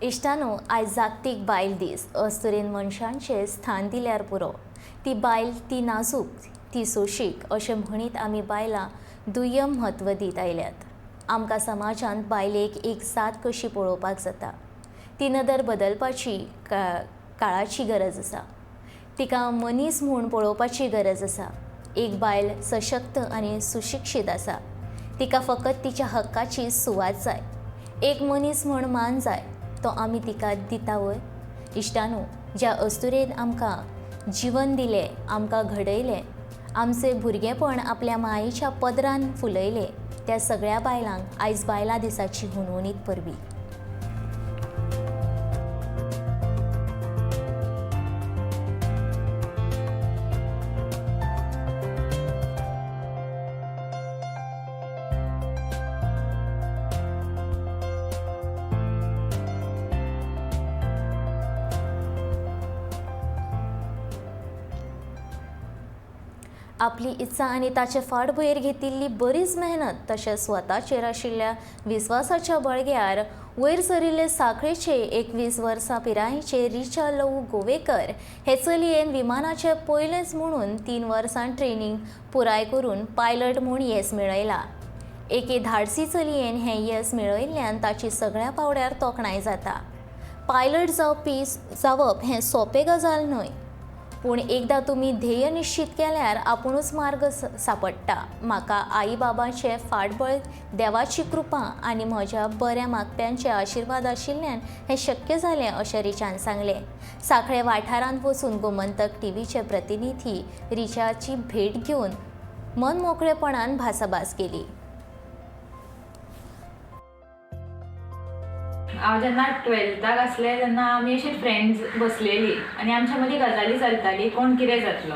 इश्टानो, आयज जागतीक बायल दीस. अस्तरेन मनशांचें स्थान दिल्यार पुरो. ती बायल, ती नाजूक, ती सोशीक अशें म्हणीत आमी बायलां दुय्यम म्हत्व दीत आयल्यात. आमकां समाजांत बायलेक एक साद कशी पळोवपाक जाता. ती नदर बदलपाची काळाची गरज आसा. तिका मनीस म्हूण पळोवपाची गरज आसा. एक बायल सशक्त आनी सुशिक्षीत आसा. तिका फकत तिच्या हक्काची सुवात जाय. एक मनीस म्हूण मान जाय, तो आमी तिका दिता वय. इश्टानो, ज्या अस्तुरेन आमकां जीवन दिलें, आमकां घडयलें, आमचें भुरगेंपण आपल्या मायेच्या पदरान फुलयलें, त्या सगळ्या बायलांक आयज बायलां दिसाची हुनहुनीत परबीं. आपली इत्सा आनी ताचे फाटभुंयेर घेतिल्ली बरीच मेहनत तशेंच स्वताचेर आशिल्ल्या विस्वासाच्या बळग्यार वयर सरिल्ले सांखळेचे 21 वर्सां पिरायेचे रिचा लहू गोवेकर हे चलयेन विमानाचें पयलेंच म्हणून 3 वर्सां ट्रेनिंग पुराय करून पायलट म्हूण येस मेळयला. एके धाडसी चलयेन हें येस मेळयल्ल्यान ताची सगळ्या पावड्यार तोखणाय जाता. पायलट जावप हें सोंपें गजाल न्हय, पूण एकदां तुमी ध्येय निश्चित केल्यार आपुणूच मार्ग सांपडटा. म्हाका आई बाबाचें फाटबळ, देवाची कृपा आनी म्हज्या बऱ्या मागप्यांचे आशिर्वाद आशिल्ल्यान हें शक्य जालें अशें रिचान सांगलें. सांखळे वाठारांत वचून गोमंतक टीव्हीचे प्रतिनिधी रिचाची भेट घेवन मनमोकळेपणान भासाभास केली. हांव जेन्ना 12थाक आसलें तेन्ना आमी अशी फ्रेंड्स बसलेलीं आनी आमच्या मदीं गजाली चलताली कोण कितें जातलो.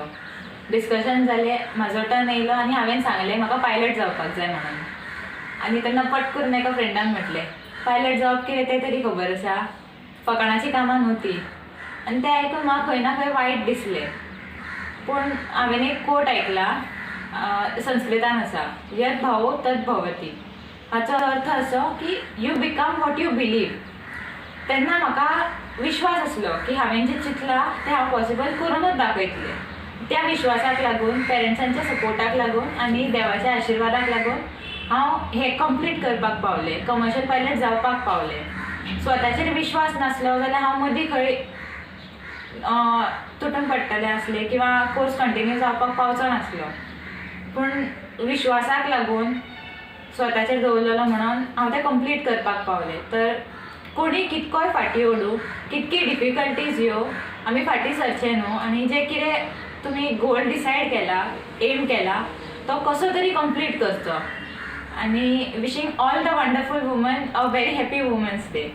डिस्कशन जालें, म्हाजो टर्न येयलो आनी हांवें सांगलें म्हाका पायलट जावपाक जाय म्हणून. आनी तेन्ना पट करून एका फ्रेंडान म्हटलें, पायलट जावप कितें तें तरी खबर आसा, फकाणाची कामां न्हू ती. आनी तें आयकून म्हाका खंय ना खंय वायट दिसलें. पूण हांवें एक कोट आयकला, संस्कृतान आसा, यत भावो तत भवती. हाचो अर्थ असो की you become what you believe. तेन्ना म्हाका विश्वास आसलो की हांवें जें चिंतलां तें हांव पॉसिबल करूनच दाखयतलें. त्या विश्वासाक लागून, पेरंट्सांच्या सपोर्टाक लागून आनी देवाच्या आशिर्वादाक लागून हांव हें कंप्लीट करपाक पावलें, कमर्शियल पायलट जावपाक पावलें. स्वताचेर विश्वास नासलो जाल्यार हांव मदीं खंय तुटून पडटलें आसलें किंवा कोर्स कंटिन्यू जावपाक पावचो नासलो. पूण विश्वासाक लागून स्वताचेर दवरलेलो म्हणून हांव तें कंप्लीट करपाक पावलें. तर कोणी कितकोय फाटीं ओडूं, कितकी डिफिकल्टीज येवं, आमी फाटीं सरचें न्हू. आनी जें कितें तुमी गोल डिसायड केला, एम केला, तो कसो तरी कंप्लीट करचो. आनी wishing all the wonderful woman a very happy Women's day.